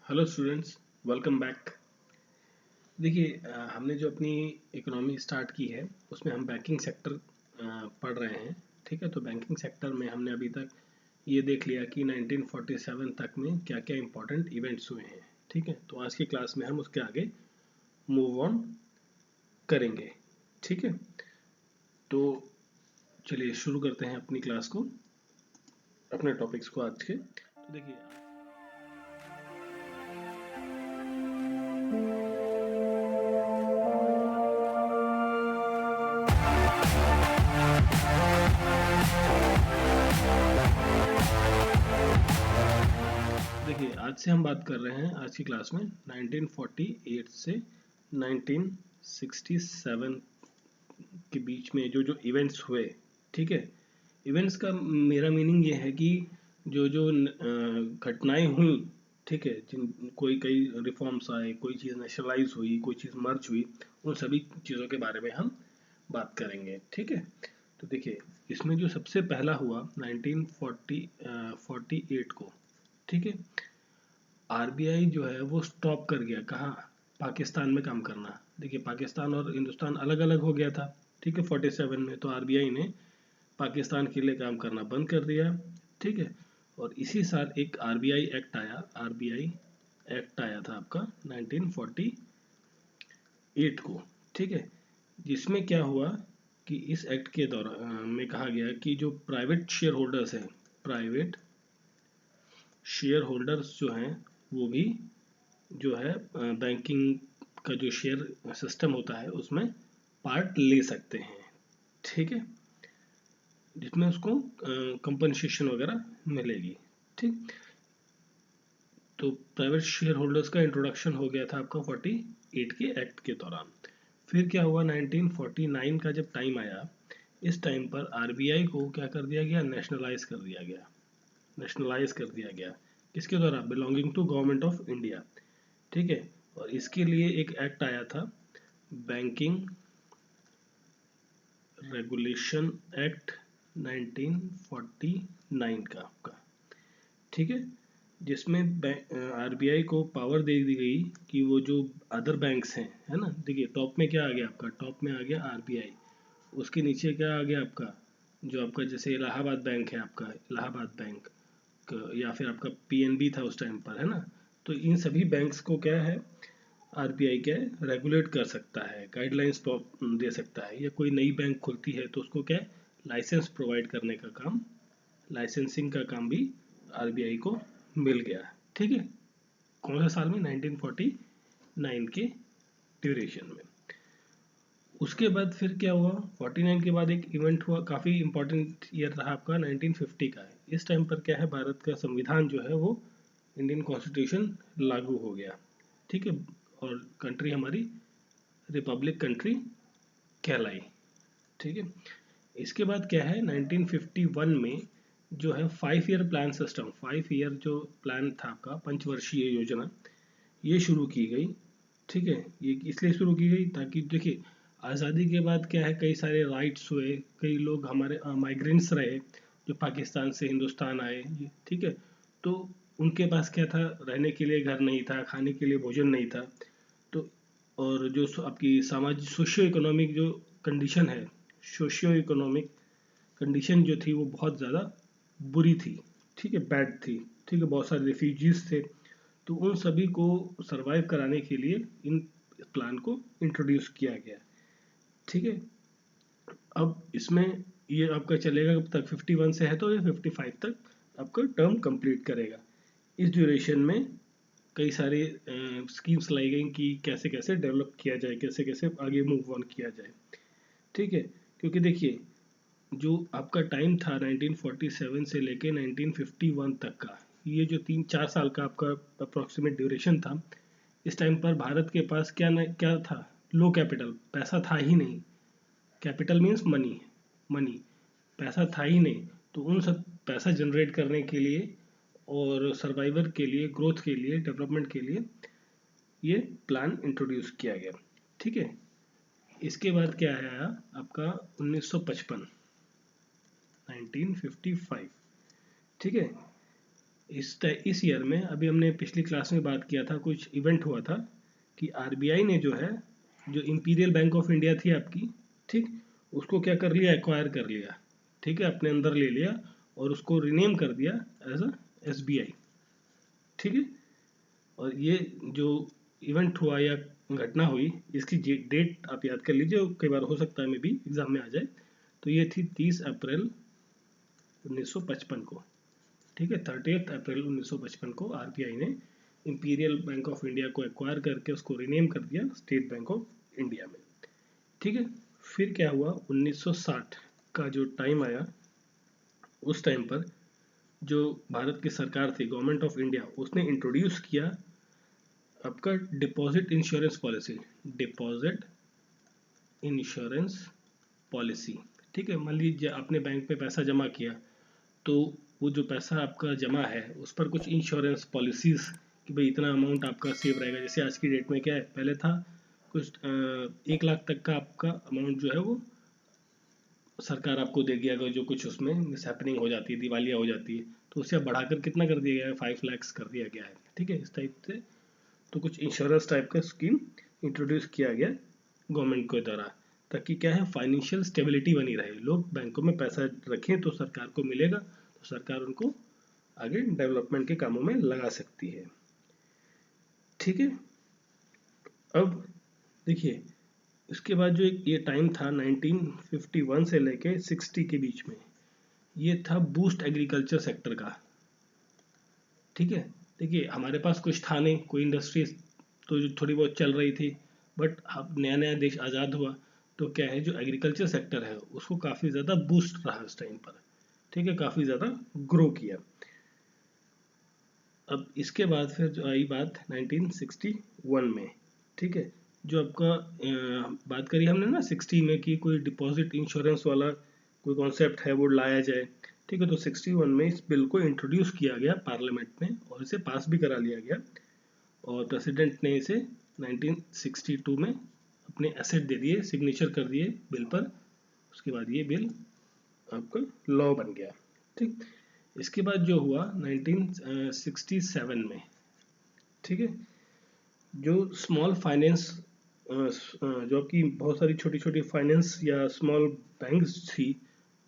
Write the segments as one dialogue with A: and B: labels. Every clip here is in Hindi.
A: Hello students, welcome back. देखिए, हमने जो अपनी इकोनॉमी स्टार्ट की है उसमें हम बैंकिंग सेक्टर पढ़ रहे हैं। ठीक है, तो बैंकिंग सेक्टर में हमने अभी तक ये देख लिया कि 1947 तक में क्या क्या इम्पोर्टेंट इवेंट्स हुए हैं। ठीक है, तो आज की क्लास में हम उसके आगे मूव ऑन करेंगे। ठीक है, तो चलिए शुरू करते हैं अपनी क्लास को, अपने टॉपिक्स को आज के। तो देखिए, आज से हम बात कर रहे हैं आज की क्लास में 1948 से 1967 के बीच में जो जो इवेंट्स हुए। ठीक है, इवेंट्स का मेरा मीनिंग ये है कि जो जो घटनाएं हुई, ठीक है, जिन कोई कई रिफॉर्म्स आए, कोई चीज़ नेशनलाइज हुई, कोई चीज़ मर्ज हुई, उन सभी चीज़ों के बारे में हम बात करेंगे। ठीक है, तो देखिए, इसमें जो सबसे पहला हुआ 1948 को। ठीक है, आरबीआई जो है वो स्टॉप कर गया। कहाँ? पाकिस्तान में काम करना। देखिए, पाकिस्तान और हिंदुस्तान अलग अलग हो गया था। ठीक है, 47 में तो आरबीआई ने पाकिस्तान के लिए काम करना बंद कर दिया। ठीक है, और इसी साल एक आरबीआई एक्ट आया। आरबीआई एक्ट आया था आपका 1948 को। ठीक है, जिसमें क्या हुआ कि इस एक्ट के दौरान में कहा गया कि जो प्राइवेट शेयर होल्डर्स हैं, प्राइवेट शेयर होल्डर्स जो हैं, वो भी जो है बैंकिंग का जो शेयर सिस्टम होता है उसमें पार्ट ले सकते हैं। ठीक है, जिसमें उसको कंपनसेशन वगैरह मिलेगी। ठीक, तो प्राइवेट शेयर होल्डर्स का इंट्रोडक्शन हो गया था आपका 48 के एक्ट के दौरान। फिर क्या हुआ, 1949 का जब टाइम आया, इस टाइम पर आरबीआई को क्या कर दिया गया? नेशनलाइज कर दिया गया। नेशनलाइज कर दिया गया किसके द्वारा? Belonging to government of India. ठीक है, और इसके लिए एक एक्ट आया था, बैंकिंग रेगुलेशन एक्ट 1949 का आपका। ठीक है, जिसमें आरबीआई को पावर दे दी गई कि वो जो अदर बैंक्स हैं, है ना, देखिए टॉप में क्या आ गया आपका? टॉप में आ गया आरबीआई। उसके नीचे क्या आ गया आपका? जो आपका जैसे इलाहाबाद बैंक है आपका, इलाहाबाद बैंक, या फिर आपका पीएनबी था उस टाइम पर, है ना। तो इन सभी बैंक्स को क्या है, आरबीआई क्या है, रेगुलेट कर सकता है, गाइडलाइंस दे सकता है, या कोई नई बैंक खुलती है तो उसको क्या है, लाइसेंस प्रोवाइड करने का काम, लाइसेंसिंग का काम भी आरबीआई को मिल गया। ठीक है, कौन सा साल में? 1949 के ड्यूरेशन में। उसके बाद फिर क्या हुआ, 49 के बाद एक इवेंट हुआ, काफ़ी इंपॉर्टेंट ईयर रहा आपका, 1950 का। इस टाइम पर क्या है, भारत का संविधान जो है वो, इंडियन कॉन्स्टिट्यूशन लागू हो गया। ठीक है, और कंट्री हमारी रिपब्लिक कंट्री कहलाई। ठीक है, इसके बाद क्या है, 1951 में जो है 5 ईयर प्लान सिस्टम, 5 ईयर जो प्लान था आपका, पंचवर्षीय योजना, ये शुरू की गई। ठीक है, ये इसलिए शुरू की गई ताकि देखिए, आज़ादी के बाद क्या है, कई सारे राइट्स हुए, कई लोग हमारे माइग्रेंट्स रहे जो पाकिस्तान से हिंदुस्तान आए। ठीक है, तो उनके पास क्या था, रहने के लिए घर नहीं था, खाने के लिए भोजन नहीं था। तो और जो आपकी सामाजिक सोशियो इकोनॉमिक जो कंडीशन है, सोशियो इकोनॉमिक कंडीशन जो थी वो बहुत ज़्यादा बुरी थी। ठीक है, बैड थी। ठीक है, बहुत सारे रेफ्यूजीज थे, तो उन सभी को सरवाइव कराने के लिए इन प्लान को इंट्रोड्यूस किया गया। ठीक है, अब इसमें ये आपका चलेगा कब तक? 51 से है तो ये 55 तक आपका टर्म कंप्लीट करेगा। इस ड्यूरेशन में कई सारे स्कीम्स लाई गई कि कैसे कैसे डेवलप किया जाए, कैसे कैसे आगे मूव ऑन किया जाए। ठीक है, क्योंकि देखिए, जो आपका टाइम था 1947 से लेके 1951 तक का, ये जो 3-4 साल का आपका अप्रोक्सीमेट ड्यूरेशन था, इस टाइम पर भारत के पास क्या न क्या था? लो कैपिटल, पैसा था ही नहीं। कैपिटल मीन्स मनी, मनी, पैसा था ही नहीं। तो उन सब पैसा जनरेट करने के लिए और सर्वाइवर के लिए, ग्रोथ के लिए, डेवलपमेंट के लिए ये प्लान इंट्रोड्यूस किया गया। ठीक है, इसके बाद क्या आया आपका 1955, 1955। ठीक है, इस ईयर में अभी हमने पिछली क्लास में बात किया था, कुछ इवेंट हुआ था कि आरबीआई ने जो है, जो इंपीरियल बैंक ऑफ इंडिया थी आपकी, ठीक, उसको क्या कर लिया, एक्वायर कर लिया, ठीक है, अपने अंदर ले लिया और उसको रिनेम कर दिया एज अ एसबीआई, ठीक है। और ये जो इवेंट हुआ या घटना हुई, इसकी डेट आप याद कर लीजिए, कई बार हो सकता है मे भी एग्जाम में आ जाए। तो ये थी 30 अप्रैल 1955 को, ठीक है, 30 अप्रैल 1955 को आरबीआई ने इंपीरियल बैंक ऑफ इंडिया को एक्वायर करके उसको रिनेम कर दिया स्टेट बैंक ऑफ इंडिया में, ठीक है। फिर क्या हुआ, 1960 का जो टाइम आया, उस टाइम पर जो भारत की सरकार थी, गवर्नमेंट ऑफ इंडिया, उसने इंट्रोड्यूस किया आपका deposit insurance policy, deposit insurance policy, ठीक है। मान लीजिए आपने बैंक में पैसा जमा किया, तो वो जो पैसा आपका जमा है उस पर कुछ इंश्योरेंस पॉलिसीज कि भाई इतना अमाउंट आपका सेव रहेगा। जैसे आज की डेट में क्या है, पहले था कुछ 1 लाख तक का आपका अमाउंट जो है वो सरकार आपको देगी, अगर जो कुछ उसमें मिसहैपनिंग हो जाती है, दिवालिया हो जाती है, तो उसे अब बढ़ाकर कितना कर दिया गया है, 5 लाख कर दिया गया है, ठीक है, इस टाइप से। तो कुछ इंश्योरेंस टाइप का स्कीम इंट्रोड्यूस किया गया गवर्नमेंट के द्वारा, ताकि क्या है, फाइनेंशियल स्टेबिलिटी बनी रहे, लोग बैंकों में पैसा रखें तो सरकार को मिलेगा, तो सरकार उनको आगे डेवलपमेंट के कामों में लगा सकती है, ठीक है। अब देखिए, इसके बाद जो एक ये टाइम था 1951 से लेके 60 के बीच में, ये था बूस्ट एग्रीकल्चर सेक्टर का, ठीक है। देखिए हमारे पास कुछ था नहीं, कोई इंडस्ट्रीज तो जो थोड़ी बहुत चल रही थी, बट अब नया नया देश आज़ाद हुआ, तो क्या है, जो एग्रीकल्चर सेक्टर है उसको काफ़ी ज़्यादा बूस्ट रहा उस टाइम पर, ठीक है, काफ़ी ज़्यादा ग्रो किया। अब इसके बाद फिर जो आई बात 1961 में, ठीक है, जो आपका बात करी हमने ना 60 में कि कोई डिपॉजिट इंश्योरेंस वाला कोई कॉन्सेप्ट है वो लाया जाए, ठीक है। तो 61 में इस बिल को इंट्रोड्यूस किया गया पार्लियामेंट में और इसे पास भी करा लिया गया, और प्रेसिडेंट ने इसे 1962 में अपने एसेट दे दिए, सिग्नेचर कर दिए बिल पर। उसके बाद ये बिल आपका लॉ बन गया, ठीक। इसके बाद जो हुआ 1967 में, ठीक है, जो स्मॉल फाइनेंस जो आपकी बहुत सारी छोटी छोटी फाइनेंस या स्मॉल बैंक्स थी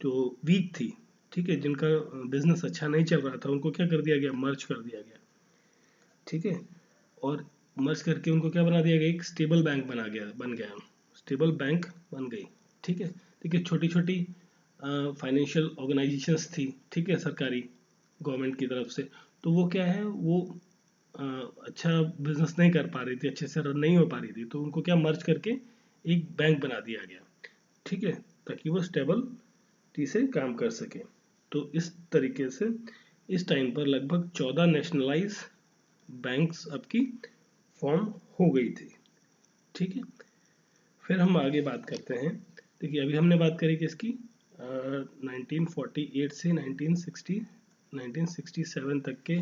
A: जो वीक थी, ठीक है, जिनका बिजनेस अच्छा नहीं चल रहा था, उनको क्या कर दिया गया, मर्ज कर दिया गया, ठीक है। और मर्ज करके उनको क्या बना दिया गया, एक स्टेबल बैंक बन गया, स्टेबल बैंक बन गई, ठीक है। देखिए छोटी छोटी फाइनेंशियल ऑर्गेनाइजेशंस थी, ठीक है, सरकारी गवर्नमेंट की तरफ से, तो वो क्या है, वो अच्छा बिजनेस नहीं कर पा रही थी, अच्छे से रन नहीं हो पा रही थी, तो उनको क्या मर्ज करके एक बैंक बना दिया गया, ठीक है, ताकि वो स्टेबल से काम कर सके। तो इस तरीके से इस टाइम पर लगभग 14 नेशनलाइज बैंक्स आपकी फॉर्म हो गई थी, ठीक है। फिर हम आगे बात करते हैं। देखिए अभी हमने बात करी किसकी, 1948 से 1967 तक के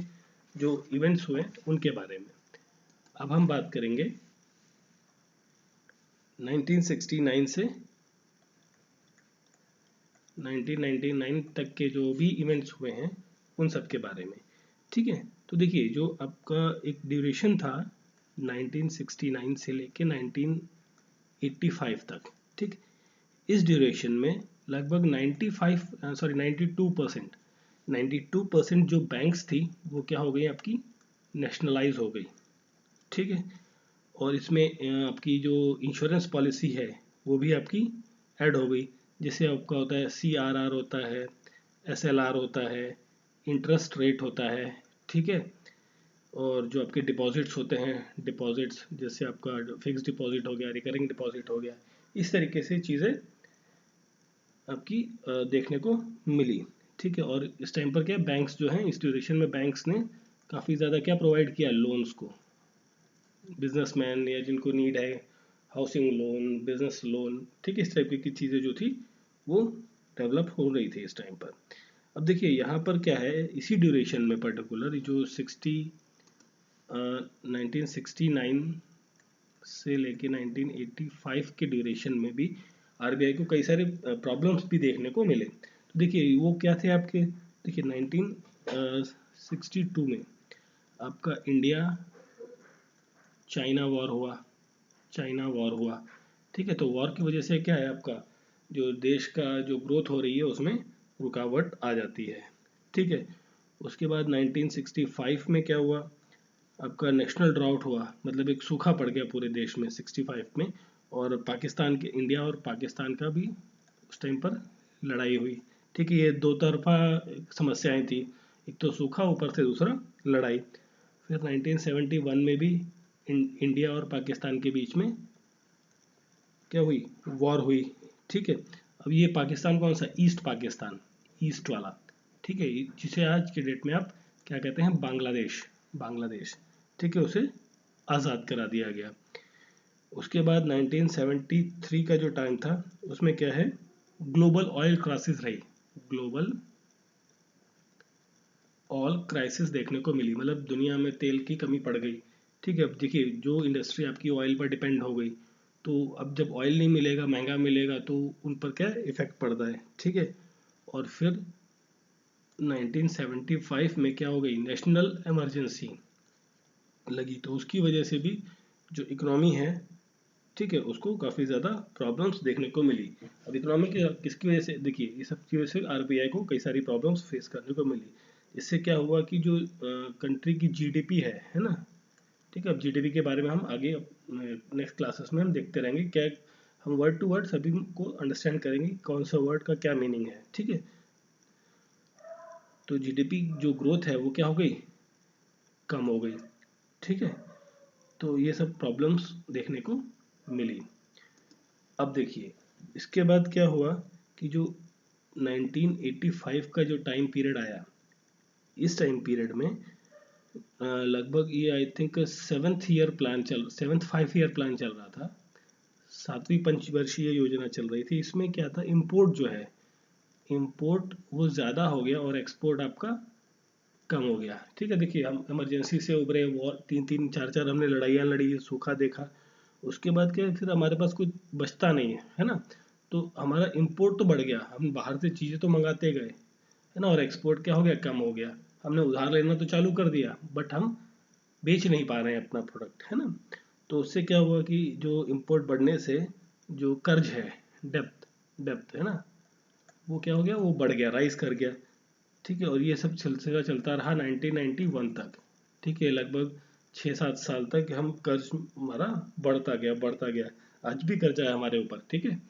A: जो इवेंट्स हुए उनके बारे में। अब हम बात करेंगे 1969 से 1999 तक के जो भी इवेंट्स हुए हैं उन सब के बारे में, ठीक है। तो देखिए जो आपका एक ड्यूरेशन था 1969 से लेके 1985 तक, ठीक, इस ड्यूरेशन में लगभग 92% जो बैंक्स थी वो क्या हो गई, आपकी नेशनलाइज हो गई, ठीक है। और इसमें आपकी जो इंश्योरेंस पॉलिसी है वो भी आपकी ऐड हो गई, जैसे आपका होता है CRR होता है, SLR होता है, इंटरेस्ट रेट होता है, ठीक है। और जो आपके डिपॉजिट्स होते हैं, डिपॉजिट्स जैसे आपका फिक्स डिपॉजिट हो गया, रिकरिंग डिपॉजिट हो गया, इस तरीके से चीज़ें आपकी देखने को मिली, ठीक है। और इस टाइम पर क्या बैंक्स जो हैं, इस ड्यूरेशन में बैंक्स ने काफ़ी ज़्यादा क्या प्रोवाइड किया, लोन्स को, बिजनेसमैन या जिनको नीड है, हाउसिंग लोन, बिजनेस लोन, ठीक है, इस टाइप की चीज़ें जो थी वो डेवलप हो रही थी इस टाइम पर। अब देखिए यहाँ पर क्या है, इसी ड्यूरेशन में पर्टिकुलर जो 1969 से लेके 1985 के ड्यूरेशन में भी आरबीआई को कई सारे प्रॉब्लम्स भी देखने को मिले। तो देखिए वो क्या थे आपके, देखिए 1962 में आपका इंडिया चाइना वॉर हुआ। ठीक है, तो वॉर की वजह से क्या है, आपका जो देश का जो ग्रोथ हो रही है उसमें रुकावट आ जाती है। ठीक है, उसके बाद 1965 में क्या हुआ, आपका नेशनल ड्राउट हुआ, मतलब एक सूखा पड़ गया पूरे देश में 65 में। और पाकिस्तान के, इंडिया और पाकिस्तान का भी उस टाइम पर लड़ाई हुई। ठीक है, ये दो तरफा समस्याएं थी, एक तो सूखा, ऊपर से दूसरा लड़ाई। फिर 1971 में भी इंडिया और पाकिस्तान के बीच में क्या हुई, वॉर हुई। ठीक है, अब ये पाकिस्तान कौन सा, ईस्ट पाकिस्तान, ईस्ट वाला। ठीक है, जिसे आज के डेट में आप क्या कहते हैं, बांग्लादेश। ठीक है, उसे आज़ाद करा दिया गया। उसके बाद 1973 का जो टाइम था उसमें क्या है, ग्लोबल ऑयल क्राइसिस रही, ग्लोबल ऑयल क्राइसिस देखने को मिली, मतलब दुनिया में तेल की कमी पड़ गई। ठीक है, अब देखिए जो इंडस्ट्री आपकी ऑयल पर डिपेंड हो गई, तो अब जब ऑयल नहीं मिलेगा, महंगा मिलेगा, तो उन पर क्या इफेक्ट पड़ता है। ठीक है, और फिर 1975 में क्या हो गई, नेशनल इमरजेंसी लगी, तो उसकी वजह से भी जो इकोनॉमी है, ठीक है, उसको काफ़ी ज़्यादा प्रॉब्लम्स देखने को मिली। अब इकोनॉमी की किसकी वजह से, देखिए ये सब की वजह से आरबीआई को कई सारी प्रॉब्लम्स फेस करने को मिली। इससे क्या हुआ कि जो कंट्री की जीडीपी है ना, ठीक है, अब जीडीपी के बारे में हम आगे नेक्स्ट क्लासेस में हम देखते रहेंगे, क्या हम वर्ड टू वर्ड सभी को अंडरस्टैंड करेंगे कौन सा वर्ड का क्या मीनिंग है। ठीक है, तो जीडीपी जो ग्रोथ है वो क्या हो गई, कम हो गई। ठीक है, तो ये सब प्रॉब्लम्स देखने को मिली। अब देखिए इसके बाद क्या हुआ कि जो 1985 का जो टाइम पीरियड आया, इस टाइम पीरियड में लगभग ये I think seventh 5 year plan चल रहा था, 7वीं पंचवर्षीय योजना चल रही थी। इसमें क्या था, इंपोर्ट जो है, इंपोर्ट वो ज़्यादा हो गया और एक्सपोर्ट आपका कम हो गया। ठीक है, देखिए हम इमरजेंसी से उभरे, वॉर 3-3 4-4 हमने लड़ाइयाँ लड़ी, सूखा देखा, उसके बाद क्या है, फिर हमारे पास कुछ बचता नहीं है ना, तो हमारा इंपोर्ट तो बढ़ गया, हम बाहर से चीज़ें तो मंगाते गए, है ना, और एक्सपोर्ट क्या हो गया, कम हो गया। हमने उधार लेना तो चालू कर दिया, बट हम बेच नहीं पा रहे हैं अपना प्रोडक्ट, है ना। तो उससे क्या हुआ कि जो इंपोर्ट बढ़ने से जो कर्ज है, डेप्थ है ना, वो क्या हो गया, वो बढ़ गया, राइज कर गया। ठीक है, और ये सब सिलसिला चलता रहा 1991 तक। ठीक है, लगभग 6-7 साल तक हम कर्ज हमारा बढ़ता गया, आज भी कर्जा है हमारे ऊपर। ठीक है,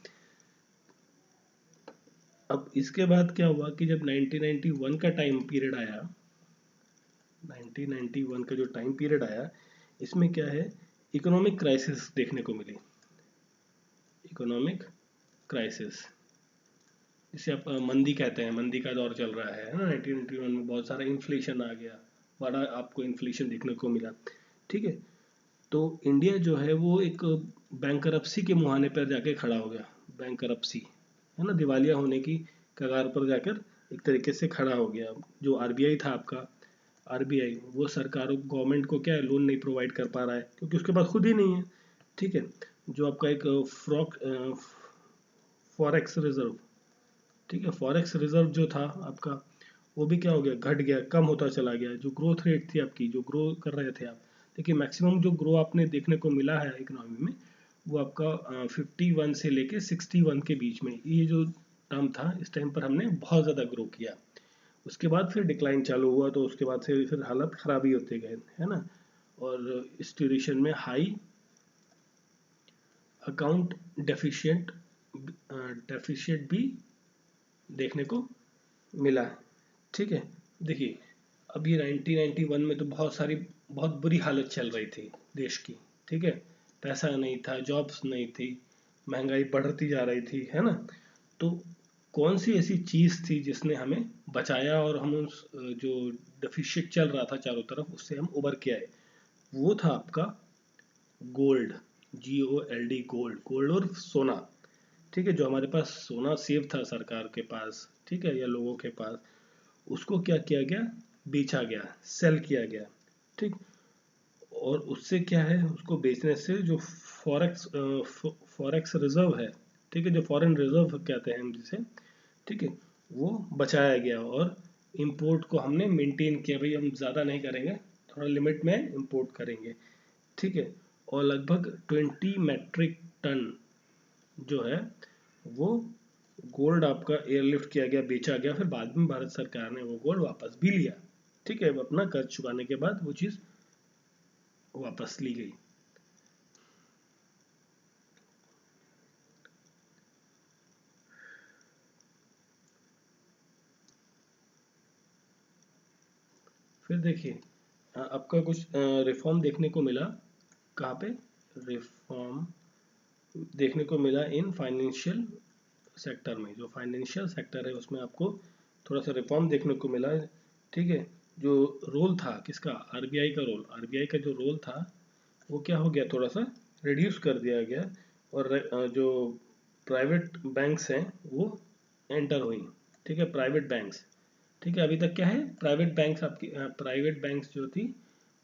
A: अब इसके बाद क्या हुआ कि जब 1991 का टाइम पीरियड आया, 1991 का जो टाइम पीरियड आया, इसमें क्या है, इकोनॉमिक क्राइसिस देखने को मिली, इकोनॉमिक क्राइसिस, जिसे आप मंदी कहते हैं, मंदी का दौर चल रहा है ना। 1991 में बहुत सारा इन्फ्लेशन आ गया, बड़ा आपको इन्फ्लेशन देखने को मिला। ठीक है, तो इंडिया जो है वो एक बैंकरप्सी के मुहाने पर जाके खड़ा हो गया, बैंकरप्सी, है ना, दिवालिया होने की कगार पर जाकर एक तरीके से खड़ा हो गया। जो आरबीआई था आपका, आरबीआई वो सरकारों, गवर्नमेंट को क्या है, लोन नहीं प्रोवाइड कर पा रहा है, क्योंकि उसके पास खुद ही नहीं है। ठीक है, जो आपका एक फॉरेक्स रिजर्व, ठीक है, फॉरेक्स रिजर्व जो था आपका, वो भी क्या हो गया, घट गया, कम होता चला गया। जो ग्रोथ रेट थी आपकी, जो ग्रो कर रहे थे आप, देखिए मैक्सिमम जो ग्रो आपने देखने को मिला है इकोनॉमी में, वो आपका 51 से लेके 61 के बीच में, ये जो टर्म था, इस टाइम पर हमने बहुत ज़्यादा ग्रो किया। उसके बाद फिर डिक्लाइन चालू हुआ, तो उसके बाद से फिर हालत ख़राब ही होते गए, है ना। और इस ड्यूरेशन में हाई अकाउंट डेफिशिएंट भी देखने को मिला। ठीक है, देखिए अब ये 1991 में तो बहुत बुरी हालत चल रही थी देश की। ठीक है, पैसा नहीं था, जॉब्स नहीं थी, महंगाई बढ़ती जा रही थी, है ना। तो कौन सी ऐसी चीज़ थी जिसने हमें बचाया और हम उस जो डेफिशिएंट चल रहा था चारों तरफ, उससे हम उबर के आए, वो था आपका गोल्ड, GOLD, गोल्ड और सोना। ठीक है, जो हमारे पास सोना सेव था सरकार के पास, ठीक है, या लोगों के पास, उसको क्या किया गया, बेचा गया, सेल किया गया। ठीक, और उससे क्या है, उसको बेचने से जो फॉरेक्स रिजर्व है, ठीक है, जो फॉरेन रिजर्व कहते हैं हम जिसे, ठीक है, वो बचाया गया और इंपोर्ट को हमने मेंटेन किया, भाई हम ज़्यादा नहीं करेंगे, थोड़ा लिमिट में इंपोर्ट करेंगे, ठीक है। और लगभग 20 मैट्रिक टन जो है वो गोल्ड आपका एयरलिफ्ट किया गया, बेचा गया, फिर बाद में भारत सरकार ने वो गोल्ड वापस भी लिया, ठीक है। अपना कर्ज चुकाने के बाद वो चीज़ वापस ली गई। फिर देखिए आपका कुछ रिफॉर्म देखने को मिला, कहाँ पे रिफॉर्म देखने को मिला इन फाइनेंशियल सेक्टर में। जो फाइनेंशियल सेक्टर है उसमें आपको थोड़ा सा रिफॉर्म देखने को मिला है, ठीक है। जो रोल था किसका, आरबीआई का रोल, आरबीआई का जो रोल था वो क्या हो गया, थोड़ा सा रिड्यूस कर दिया गया, और जो प्राइवेट बैंक्स हैं वो एंटर हुई, ठीक है, प्राइवेट बैंक्स, ठीक है। अभी तक क्या है, प्राइवेट बैंक्स आपकी प्राइवेट बैंक्स जो थी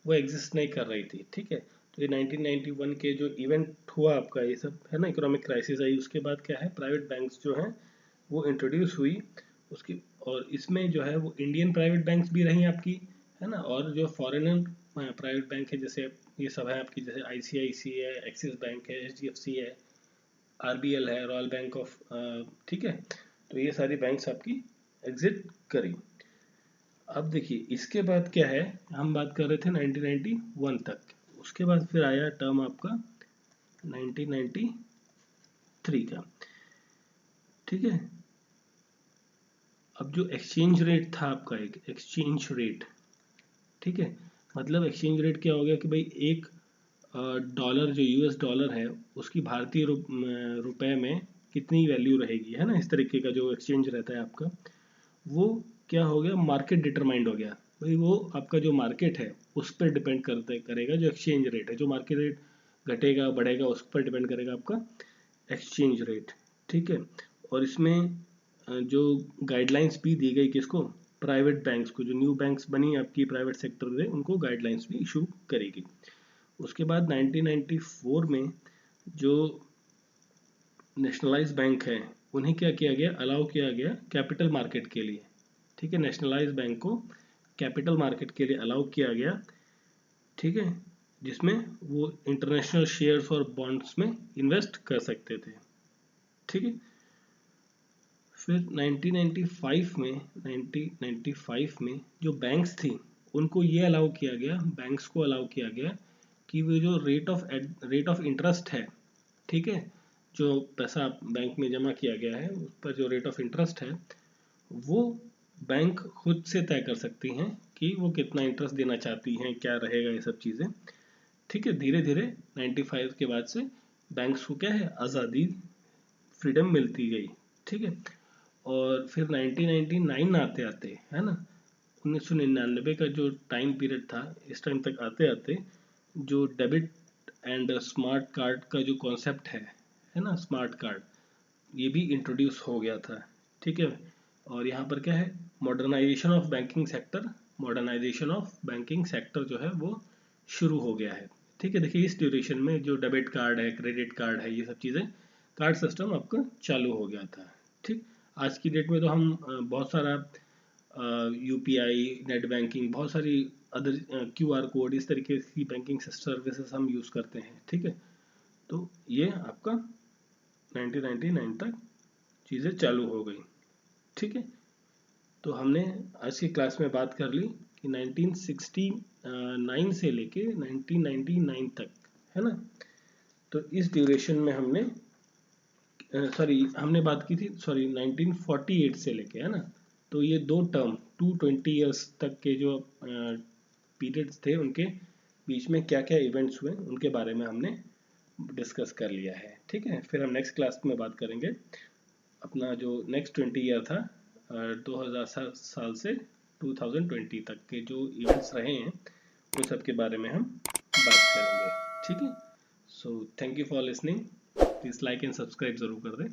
A: वो एग्जिस्ट नहीं कर रही थी, ठीक है। तो ये 1991 के जो इवेंट हुआ आपका, ये सब है ना, इकोनॉमिक क्राइसिस आई, उसके बाद क्या है, प्राइवेट बैंक्स जो हैं वो इंट्रोड्यूस हुई उसकी। और इसमें जो है वो इंडियन प्राइवेट बैंक्स भी रही आपकी, है ना, और जो फॉरेनर प्राइवेट बैंक है, जैसे ये सब है आपकी, जैसे आईसीआईसी है, एक्सिस बैंक है, एचडीएफसी है, आरबीएल है, रॉयल बैंक ऑफ, ठीक है। तो ये सारी बैंक्स आपकी एग्जिट करी। अब देखिए इसके बाद क्या है, हम बात कर रहे थे 1991 तक, उसके बाद फिर आया टर्म आपका 1993 का, ठीक है। अब जो एक्सचेंज रेट था आपका, एक एक्सचेंज रेट, ठीक है, मतलब एक्सचेंज रेट क्या हो गया कि भाई एक डॉलर जो यूएस डॉलर है उसकी भारतीय रुपए में कितनी वैल्यू रहेगी, है ना, इस तरीके का जो एक्सचेंज रहता है आपका, वो क्या हो गया, मार्केट डिटरमाइंड हो गया। भाई वो आपका जो मार्केट है उस पर डिपेंड करेगा, जो एक्सचेंज रेट है, जो मार्केट रेट घटेगा बढ़ेगा उस पर डिपेंड करेगा आपका एक्सचेंज रेट, ठीक है। और इसमें जो गाइडलाइंस भी दी गई किसको, प्राइवेट बैंक्स को, जो न्यू बैंक्स बनी आपकी प्राइवेट सेक्टर में उनको गाइडलाइंस भी इशू करेगी। उसके बाद 1994 में जो नेशनलाइज बैंक है उन्हें क्या किया गया, अलाउ किया गया कैपिटल मार्केट के लिए, ठीक है। नेशनलाइज बैंक को कैपिटल मार्केट के लिए अलाउ किया गया, ठीक है, जिसमें वो इंटरनेशनल शेयर्स और बॉन्ड्स में इन्वेस्ट कर सकते थे, ठीक है। फिर 1995 में जो बैंक्स थी उनको ये अलाउ किया गया, बैंक्स को अलाउ किया गया कि वो जो रेट ऑफ इंटरेस्ट है, ठीक है, जो पैसा बैंक में जमा किया गया है उस पर जो रेट ऑफ इंटरेस्ट है वो बैंक खुद से तय कर सकती हैं कि वो कितना इंटरेस्ट देना चाहती हैं, क्या रहेगा, ये सब चीज़ें, ठीक है। धीरे धीरे 95 के बाद से बैंक्स को क्या है, आज़ादी, फ्रीडम मिलती गई, ठीक है। और फिर 1999 आते आते, है ना, 1999 का जो टाइम पीरियड था, इस टाइम तक आते आते जो डेबिट एंड स्मार्ट कार्ड का जो कॉन्सेप्ट है ना, स्मार्ट कार्ड, ये भी इंट्रोड्यूस हो गया था, ठीक है। और यहाँ पर क्या है, modernisation of banking sector, modernisation of banking sector जो है वो शुरू हो गया है, ठीक है। देखिए इस ड्यूरेशन में जो डेबिट कार्ड है, क्रेडिट कार्ड है, ये सब चीज़ें, कार्ड सिस्टम आपका चालू हो गया था, ठीक। आज की डेट में तो हम बहुत सारा यूपीआई, नेट बैंकिंग, बहुत सारी अदर क्यूआर कोड, इस तरीके की बैंकिंग सर्विसेज हम यूज़ करते हैं, ठीक है। तो ये आपका 1999 तक चीज़ें चालू हो गई, ठीक है। तो हमने आज की क्लास में बात कर ली कि 1969 से लेके 1999 तक, है ना। तो इस ड्यूरेशन में हमने हमने बात की थी 1948 से लेके, है ना। तो ये दो टर्म 220 ईयर्स तक के जो पीरियड्स थे उनके बीच में क्या क्या इवेंट्स हुए उनके बारे में हमने डिस्कस कर लिया है, ठीक है। फिर हम नेक्स्ट क्लास में बात करेंगे अपना जो नेक्स्ट 20 ईयर था 2000 साल से 2020 तक के जो इवेंट्स रहे हैं उन सब के बारे में हम बात करेंगे, ठीक है। So thank you for listening, please like and subscribe ज़रूर कर दें।